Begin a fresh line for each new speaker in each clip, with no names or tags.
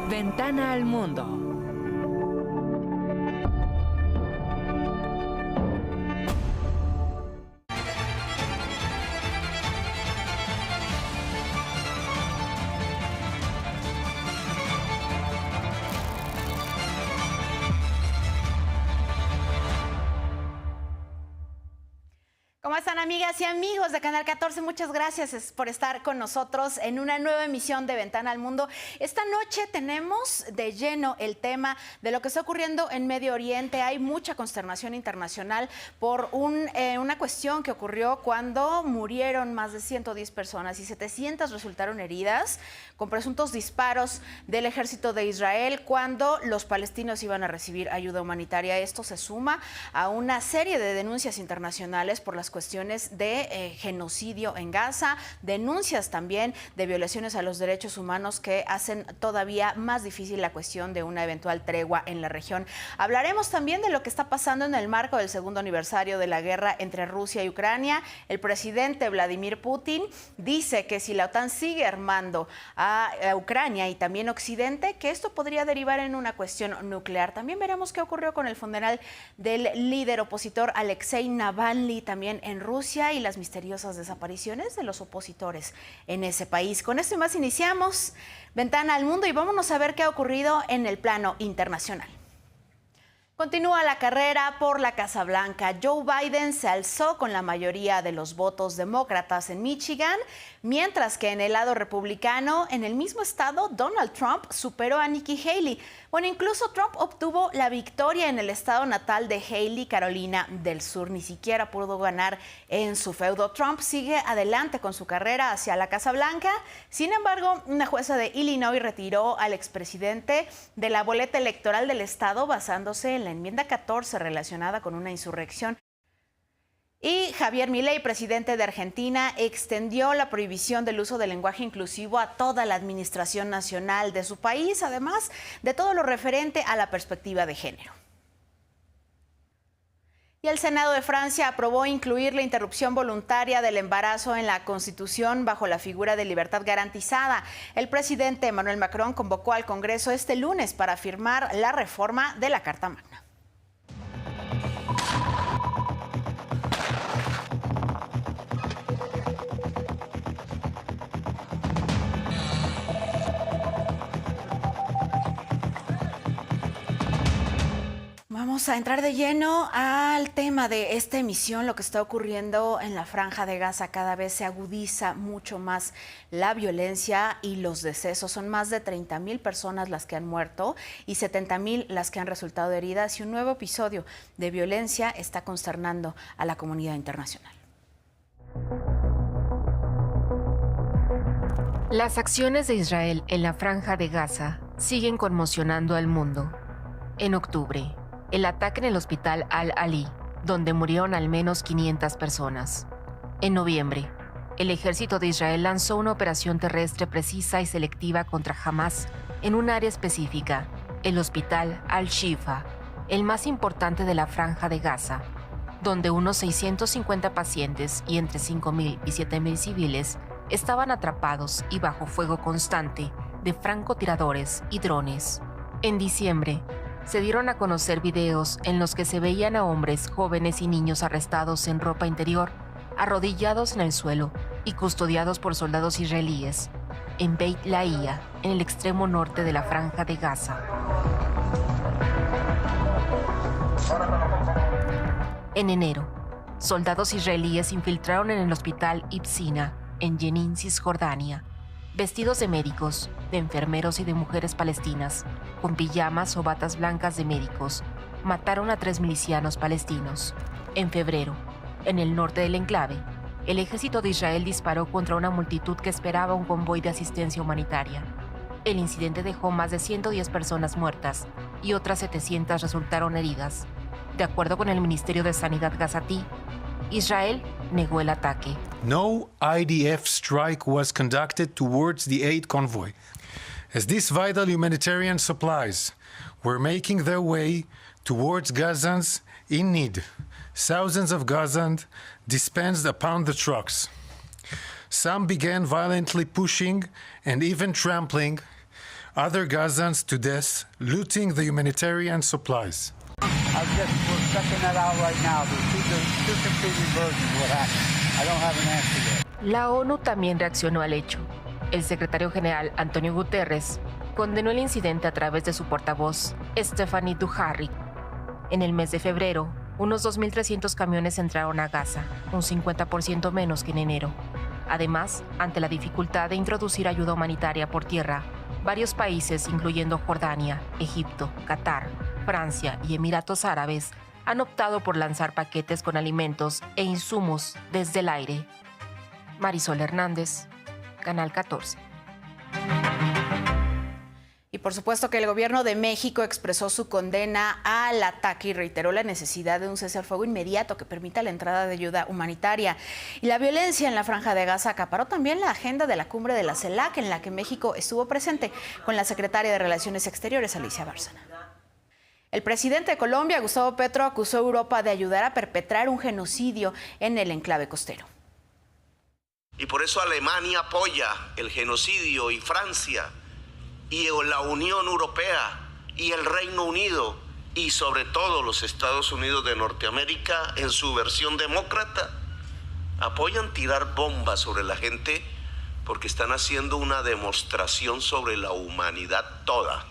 Ventana al mundo.
¿Cómo están, amigas y amigos de Canal 14? Muchas gracias por estar con nosotros en una nueva emisión de Ventana al Mundo. Esta noche tenemos de lleno el tema de lo que está ocurriendo en Medio Oriente. Hay mucha consternación internacional por una cuestión que ocurrió cuando murieron más de 110 personas y 700 resultaron heridas con presuntos disparos del ejército de Israel cuando los palestinos iban a recibir ayuda humanitaria. Esto se suma a una serie de denuncias internacionales por las cuestiones de genocidio en Gaza, denuncias también de violaciones a los derechos humanos que hacen todavía más difícil la cuestión de una eventual tregua en la región. Hablaremos también de lo que está pasando en el marco del segundo aniversario de la guerra entre Rusia y Ucrania. El presidente Vladimir Putin dice que si la OTAN sigue armando a Ucrania y también Occidente, que esto podría derivar en una cuestión nuclear. También veremos qué ocurrió con el funeral del líder opositor Alexei Navalny también en Rusia y las misteriosas desapariciones de los opositores en ese país. Con esto y más iniciamos Ventana al Mundo y vámonos a ver qué ha ocurrido en el plano internacional. Continúa la carrera por la Casa Blanca. Joe Biden se alzó con la mayoría de los votos demócratas en Michigan, mientras que en el lado republicano, en el mismo estado, Donald Trump superó a Nikki Haley. Bueno, incluso Trump obtuvo la victoria en el estado natal de Haley, Carolina del Sur. Ni siquiera pudo ganar en su feudo. Trump sigue adelante con su carrera hacia la Casa Blanca. Sin embargo, una jueza de Illinois retiró al expresidente de la boleta electoral del estado basándose en la enmienda 14 relacionada con una insurrección. Y Javier Milei, presidente de Argentina, extendió la prohibición del uso del lenguaje inclusivo a toda la administración nacional de su país, además de todo lo referente a la perspectiva de género. Y el Senado de Francia aprobó incluir la interrupción voluntaria del embarazo en la Constitución bajo la figura de libertad garantizada. El presidente Emmanuel Macron convocó al Congreso este lunes para firmar la reforma de la Carta Magna. Vamos a entrar de lleno al tema de esta emisión, lo que está ocurriendo en la Franja de Gaza. Cada vez se agudiza mucho más la violencia y los decesos. Son más de 30,000 personas las que han muerto y 70,000 las que han resultado heridas. Y un nuevo episodio de violencia está consternando a la comunidad internacional.
Las acciones de Israel en la Franja de Gaza siguen conmocionando al mundo. En octubre, el ataque en el hospital Al-Ali, donde murieron al menos 500 personas. En noviembre, el ejército de Israel lanzó una operación terrestre precisa y selectiva contra Hamas en un área específica, el hospital Al-Shifa, el más importante de la Franja de Gaza, donde unos 650 pacientes y entre 5,000 y 7,000 civiles estaban atrapados y bajo fuego constante de francotiradores y drones. En diciembre, se dieron a conocer videos en los que se veían a hombres, jóvenes y niños arrestados en ropa interior, arrodillados en el suelo y custodiados por soldados israelíes, en Beit Lahiya, en el extremo norte de la Franja de Gaza. En enero, soldados israelíes infiltraron en el hospital Ibsina, en Jenin, Cisjordania, vestidos de médicos, de enfermeros y de mujeres palestinas, con pijamas o batas blancas de médicos, mataron a 3 milicianos palestinos. En febrero, en el norte del enclave, el ejército de Israel disparó contra una multitud que esperaba un convoy de asistencia humanitaria. El incidente dejó más de 110 personas muertas y otras 700 resultaron heridas. De acuerdo con el Ministerio de Sanidad gazatí, Israel negó el ataque.
No IDF strike was conducted towards the aid convoy, as these vital humanitarian supplies were making their way towards Gazans in need. Thousands of Gazans dispensed upon the trucks. Some began violently pushing and even trampling other Gazans to death, looting the humanitarian supplies.
We're checking that out right now. There's two competing versions of what happened. I don't have an answer yet.
La ONU también reaccionó al hecho. El secretario general Antonio Guterres condenó el incidente a través de su portavoz, Stephanie Dujarric. En el mes de febrero, unos 2.300 camiones entraron a Gaza, un 50% menos que en enero. Además, ante la dificultad de introducir ayuda humanitaria por tierra, varios países, incluyendo Jordania, Egipto, Qatar, Francia y Emiratos Árabes, han optado por lanzar paquetes con alimentos e insumos desde el aire. Marisol Hernández, Canal 14.
Y por supuesto que el gobierno de México expresó su condena al ataque y reiteró la necesidad de un cese al fuego inmediato que permita la entrada de ayuda humanitaria. Y la violencia en la Franja de Gaza acaparó también la agenda de la cumbre de la CELAC, en la que México estuvo presente con la secretaria de Relaciones Exteriores, Alicia Bárcena. El presidente de Colombia, Gustavo Petro, acusó a Europa de ayudar a perpetrar un genocidio en el enclave costero.
Y por eso Alemania apoya el genocidio, y Francia, y la Unión Europea, y el Reino Unido, y sobre todo los Estados Unidos de Norteamérica, en su versión demócrata, apoyan tirar bombas sobre la gente porque están haciendo una demostración sobre la humanidad toda.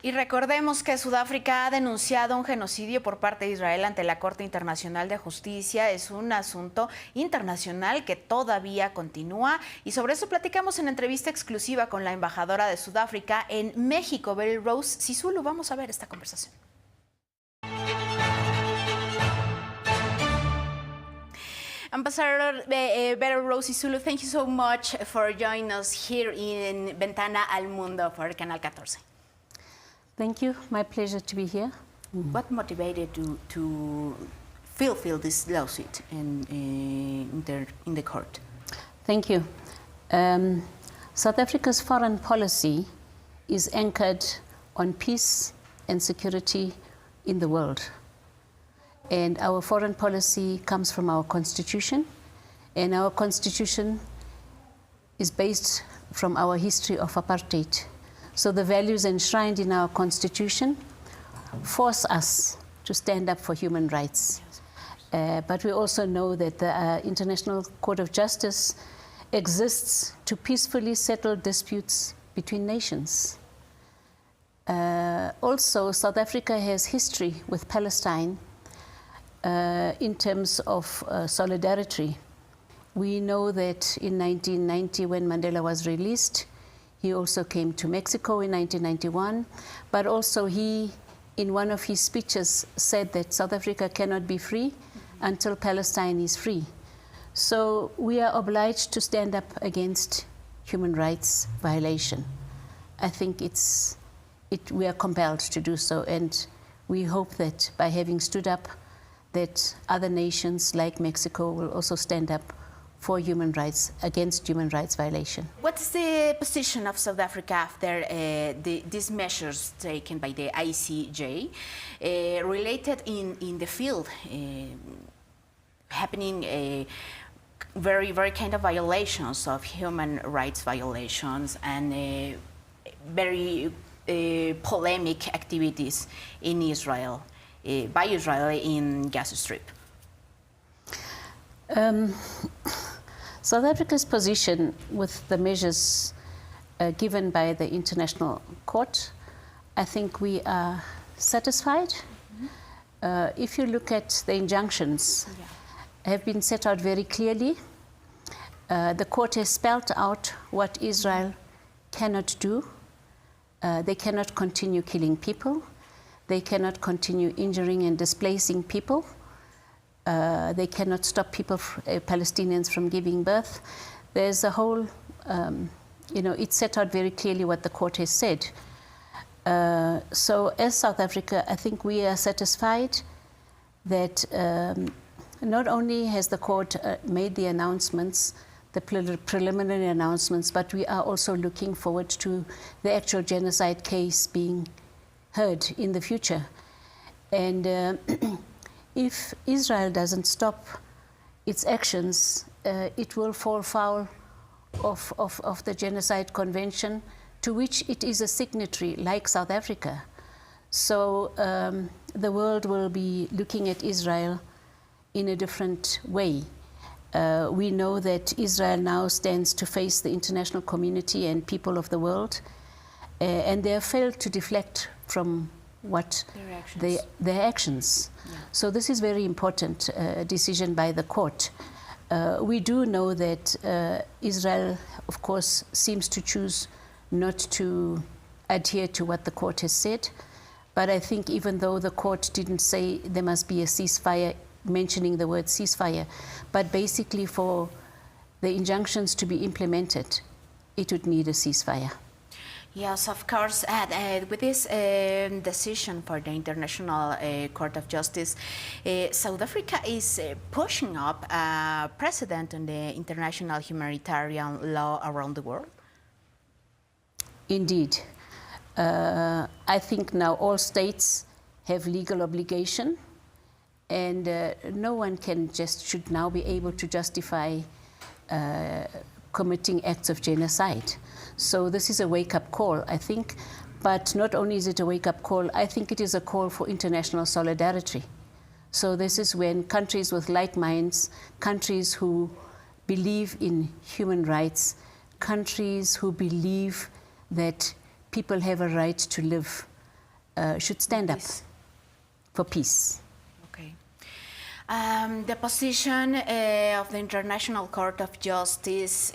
Y recordemos que Sudáfrica ha denunciado un genocidio por parte de Israel ante la Corte Internacional de Justicia. Es un asunto internacional que todavía continúa, y sobre eso platicamos en entrevista exclusiva con la embajadora de Sudáfrica en México, Beryl Rose Sisulu. Vamos a ver esta conversación. Ambassador Beryl Rose Sisulu, thank you so much for joining us here in Ventana al Mundo for Canal 14.
Thank you. My pleasure to be here.
What motivated you to fulfill this lawsuit in the court?
Thank you. South Africa's foreign policy is anchored on peace and security in the world. And our foreign policy comes from our constitution. And our constitution is based from our history of apartheid. So the values enshrined in our constitution force us to stand up for human rights. But we also know that the International Court of Justice exists to peacefully settle disputes between nations. Also, South Africa has history with Palestine in terms of solidarity. We know that in 1990, when Mandela was released, he also came to Mexico in 1991, but also he, in one of his speeches, said that South Africa cannot be free until Palestine is free. So we are obliged to stand up against human rights violation. I think we are compelled to do so, and we hope that by having stood up, that other nations like Mexico will also stand up for human rights, against human rights violation.
What's the position of South Africa after these measures taken by the ICJ related in the field, happening very, very kind of violations of human rights violations and very polemic activities in Israel, by Israel in Gaza Strip?
South Africa's position with the measures given by the International Court, I think we are satisfied. Mm-hmm. If you look at the injunctions, have been set out very clearly. The court has spelled out what Israel cannot do. They cannot continue killing people. They cannot continue injuring and displacing people. They cannot stop people, Palestinians, from giving birth. There's a whole, it's set out very clearly what the court has said. So as South Africa, I think we are satisfied that not only has the court made the announcements, the preliminary announcements, but we are also looking forward to the actual genocide case being heard in the future. And if Israel doesn't stop its actions, it will fall foul of the Genocide Convention, to which it is a signatory like South Africa. So the world will be looking at Israel in a different way. We know that Israel now stands to face the international community and people of the world, and they have failed to deflect from what their actions. Yeah. So this is very important decision by the court. We do know that Israel, of course, seems to choose not to adhere to what the court has said. But I think even though the court didn't say there must be a ceasefire, mentioning the word ceasefire, but basically for the injunctions to be implemented, it would need a ceasefire.
Yes, of course. With this decision for the International Court of Justice, South Africa is pushing up precedent on the international humanitarian law around the world.
Indeed. I think now all states have legal obligation, and no one should now be able to justify committing acts of genocide. So this is a wake-up call, I think. But not only is it a wake-up call, I think it is a call for international solidarity. So this is when countries with like minds, countries who believe in human rights, countries who believe that people have a right to live, should stand up for peace.
Okay. The position of the International Court of Justice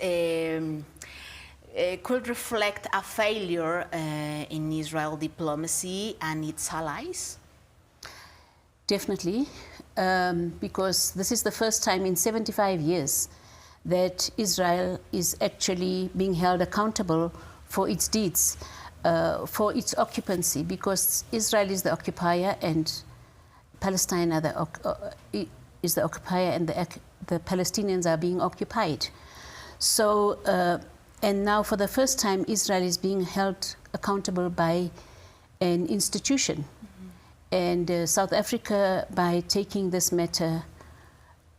could reflect a failure in Israel diplomacy and its allies?
Definitely, because this is the first time in 75 years that Israel is actually being held accountable for its deeds, for its occupancy, because Israel is the occupier and Palestine is the occupier, and the Palestinians are being occupied. So, and now for the first time, Israel is being held accountable by an institution. Mm-hmm. And South Africa, by taking this matter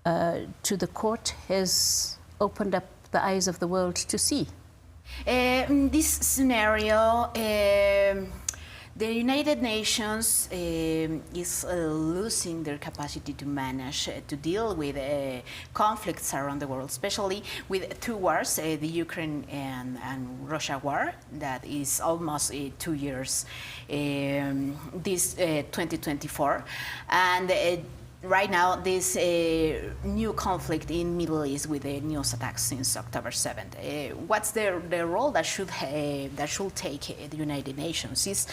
to the court, has opened up the eyes of the world to see.
In this scenario, the United Nations is losing their capacity to manage, to deal with conflicts around the world, especially with two wars, the Ukraine and Russia war, that is almost 2 years, this 2024. And right now, this new conflict in Middle East with the news attacks since October 7th. What's the role that should take the United Nations? Is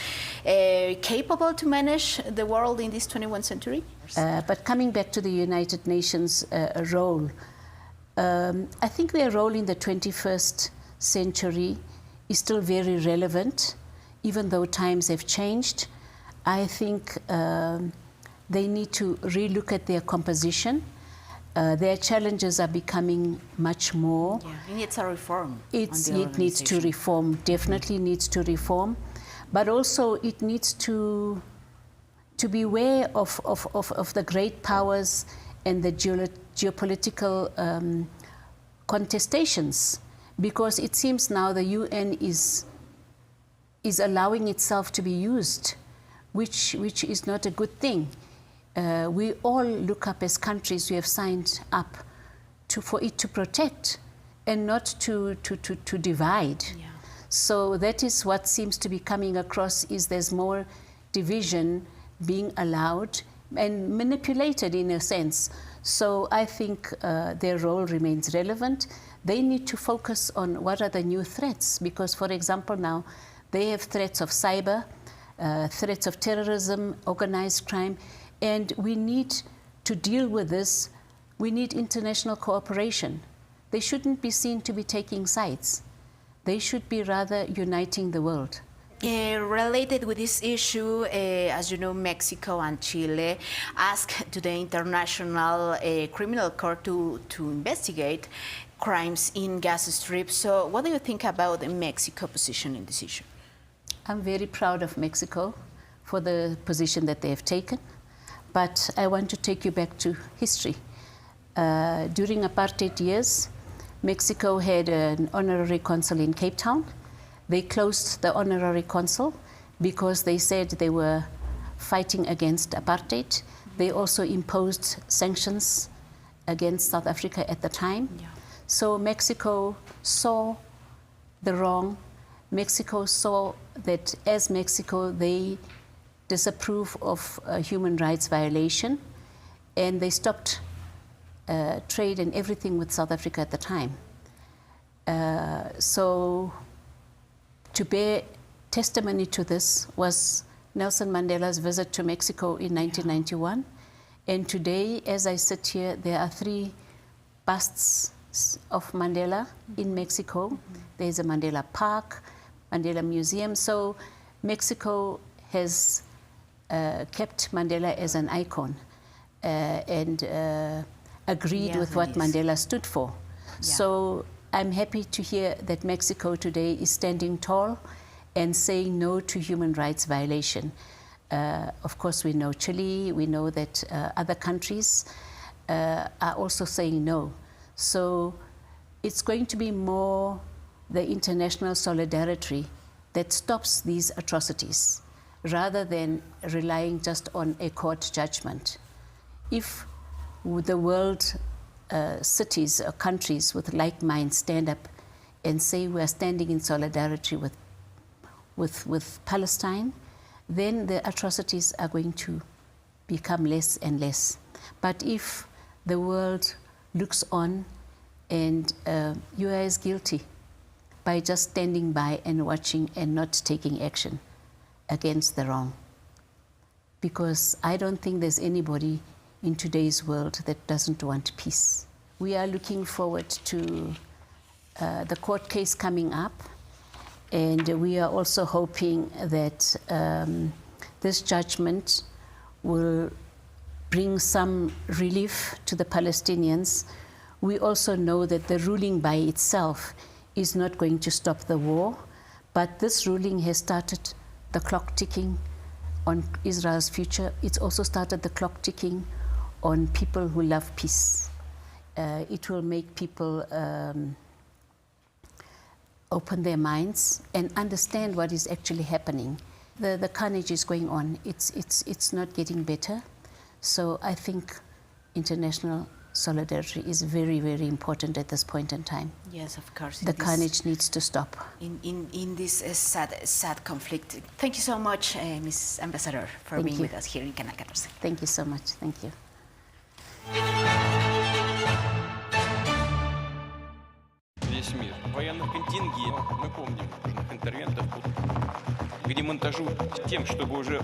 capable to manage the world in this 21st century?
But coming back to the United Nations role, I think their role in the 21st century is still very relevant, even though times have changed. I think they need to relook at their composition. Their challenges are becoming much more.
Yeah, it needs a reform.
It needs to reform, definitely needs to reform. But also it needs to be aware of the great powers and the geopolitical contestations. Because it seems now the UN is allowing itself to be used, which is not a good thing. We all look up as countries who have signed up for it to protect and not to divide. Yeah. So that is what seems to be coming across, is there's more division being allowed and manipulated in a sense. So I think their role remains relevant. They need to focus on what are the new threats, because, for example, now they have threats of cyber, threats of terrorism, organized crime. And we need to deal with this. We need international cooperation. They shouldn't be seen to be taking sides. They should be rather uniting the world.
Related with this issue, as you know, Mexico and Chile asked to the International Criminal Court to investigate crimes in Gaza Strip. So what do you think about the Mexico position in this issue?
I'm very proud of Mexico for the position that they have taken. But I want to take you back to history. During apartheid years, Mexico had an honorary consul in Cape Town. They closed the honorary consul because they said they were fighting against apartheid. They also imposed sanctions against South Africa at the time. Yeah. So Mexico saw the wrong. Mexico saw that as Mexico, they disapprove of human rights violation, and they stopped trade and everything with South Africa at the time. So to bear testimony to this was Nelson Mandela's visit to Mexico in 1991. And today, as I sit here, there are 3 busts of Mandela in Mexico. There's a Mandela Park, Mandela Museum. So Mexico has kept Mandela as an icon and agreed with what Mandela stood for. Yeah. So I'm happy to hear that Mexico today is standing tall and saying no to human rights violation. Of course, we know Chile, we know that other countries are also saying no. So it's going to be more the international solidarity that stops these atrocities, rather than relying just on a court judgment. If the world cities or countries with like minds stand up and say we are standing in solidarity with Palestine, then the atrocities are going to become less and less. But if the world looks on and you are as guilty by just standing by and watching and not taking action against the wrong. Because I don't think there's anybody in today's world that doesn't want peace. We are looking forward to the court case coming up, and we are also hoping that this judgment will bring some relief to the Palestinians. We also know that the ruling by itself is not going to stop the war, but this ruling has started the clock ticking on Israel's future. It's also started the clock ticking on people who love peace. It will make people open their minds and understand what is actually happening. The carnage is going on. It's not getting better. So I think international solidarity is very, very important at this point in time.
Yes, of course.
The carnage needs to stop.
In this sad conflict. Thank you so much, Ms. Ambassador, for being with us here in Canal 14.
Thank you so much. Thank you.
Весь мир. Военных контингентов, мы помним, нужных интервентов к демонтажу тем, чтобы уже...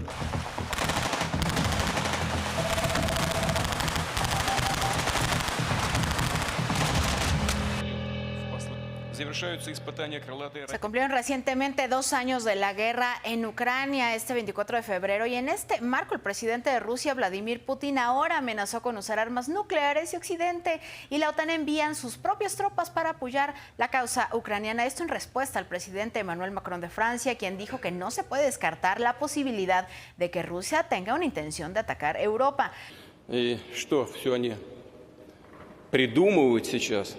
Se cumplieron recientemente 2 años de la guerra en Ucrania, este 24 de febrero, y en este marco el presidente de Rusia, Vladimir Putin, ahora amenazó con usar armas nucleares y Occidente y la OTAN envían sus propias tropas para apoyar la causa ucraniana. Esto en respuesta al presidente Emmanuel Macron de Francia, quien dijo que no se puede descartar la posibilidad de que Rusia tenga una intención de atacar Europa.
Что все они придумывают сейчас?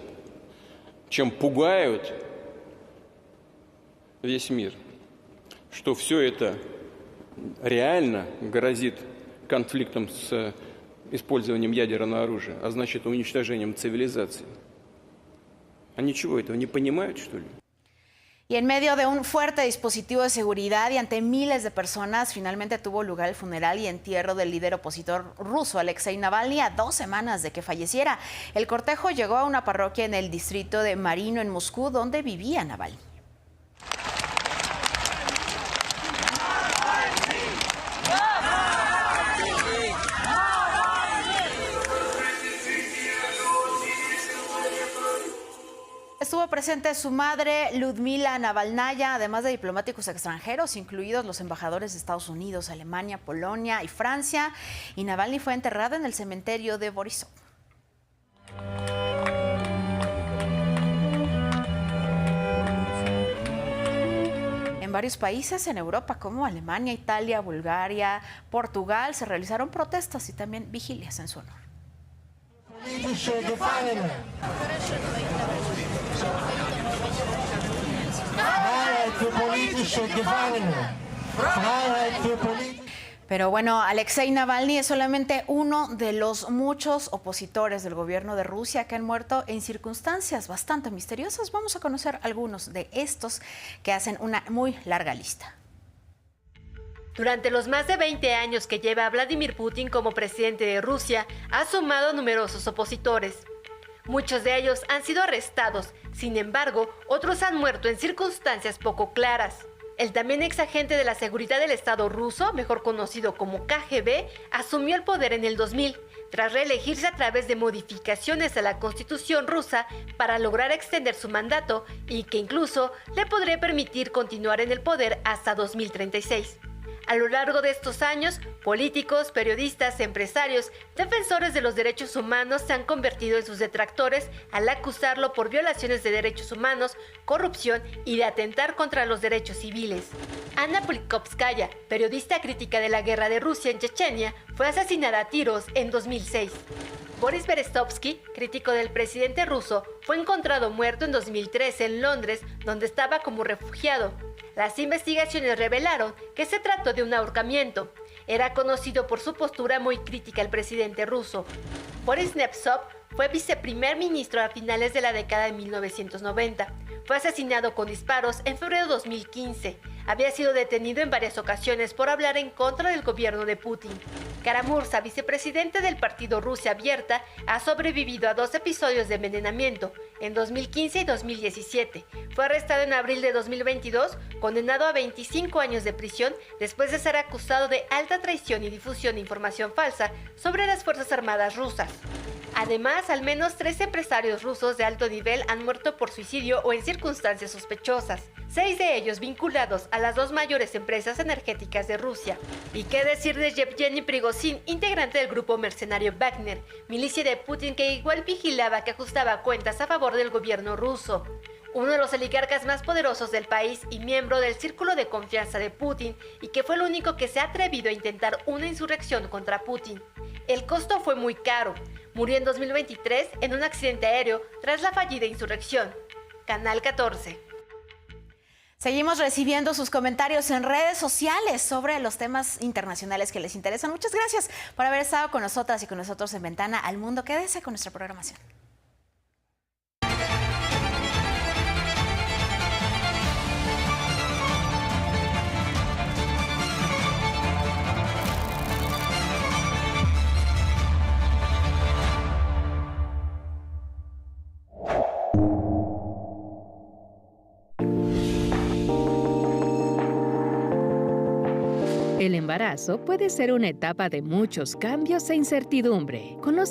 Чем пугают весь мир, что все это реально грозит конфликтом с использованием ядерного оружия, а значит уничтожением цивилизации. Они чего, этого не понимают, что ли?
Y en medio de un fuerte dispositivo de seguridad y ante miles de personas, finalmente tuvo lugar el funeral y entierro del líder opositor ruso, Alexei Navalny, a 2 semanas de que falleciera. El cortejo llegó a una parroquia en el distrito de Marino, en Moscú, donde vivía Navalny. Estuvo presente su madre, Ludmila Navalnaya, además de diplomáticos extranjeros, incluidos los embajadores de Estados Unidos, Alemania, Polonia y Francia. Y Navalny fue enterrado en el cementerio de Borisov. En varios países en Europa, como Alemania, Italia, Bulgaria, Portugal, se realizaron protestas y también vigilias en su honor. Pero bueno, Alexei Navalny es solamente uno de los muchos opositores del gobierno de Rusia que han muerto en circunstancias bastante misteriosas. Vamos a conocer algunos de estos que hacen una muy larga lista.
Durante los más de 20 años que lleva Vladimir Putin como presidente de Rusia, ha sumado numerosos opositores. Muchos de ellos han sido arrestados, sin embargo, otros han muerto en circunstancias poco claras. El también ex agente de la seguridad del Estado ruso, mejor conocido como KGB, asumió el poder en el 2000, tras reelegirse a través de modificaciones a la Constitución rusa para lograr extender su mandato y que incluso le podría permitir continuar en el poder hasta 2036. A lo largo de estos años, políticos, periodistas, empresarios, defensores de los derechos humanos se han convertido en sus detractores al acusarlo por violaciones de derechos humanos, corrupción y de atentar contra los derechos civiles. Anna Politkovskaya, periodista crítica de la guerra de Rusia en Chechenia, fue asesinada a tiros en 2006. Boris Berezovsky, crítico del presidente ruso, fue encontrado muerto en 2013 en Londres, donde estaba como refugiado. Las investigaciones revelaron que se trató de un ahorcamiento. Era conocido por su postura muy crítica al presidente ruso. Boris Nemtsov fue viceprimer ministro a finales de la década de 1990. Fue asesinado con disparos en febrero de 2015. Había sido detenido en varias ocasiones por hablar en contra del gobierno de Putin. Karamurza, vicepresidente del partido Rusia Abierta, ha sobrevivido a 2 episodios de envenenamiento, en 2015 y 2017. Fue arrestado en abril de 2022, condenado a 25 años de prisión después de ser acusado de alta traición y difusión de información falsa sobre las Fuerzas Armadas rusas. Además, al menos 3 empresarios rusos de alto nivel han muerto por suicidio o en circunstancias sospechosas, 6 de ellos vinculados a las 2 mayores empresas energéticas de Rusia. ¿Y qué decir de Yevgeny Prigozhin, integrante del grupo mercenario Wagner, milicia de Putin que igual vigilaba que ajustaba cuentas a favor del gobierno ruso? Uno de los oligarcas más poderosos del país y miembro del círculo de confianza de Putin, y que fue el único que se ha atrevido a intentar una insurrección contra Putin. El costo fue muy caro. Murió en 2023 en un accidente aéreo tras la fallida insurrección. Canal 14.
Seguimos recibiendo sus comentarios en redes sociales sobre los temas internacionales que les interesan. Muchas gracias por haber estado con nosotras y con nosotros en Ventana al Mundo. Quédese con nuestra programación.
El embarazo puede ser una etapa de muchos cambios e incertidumbre.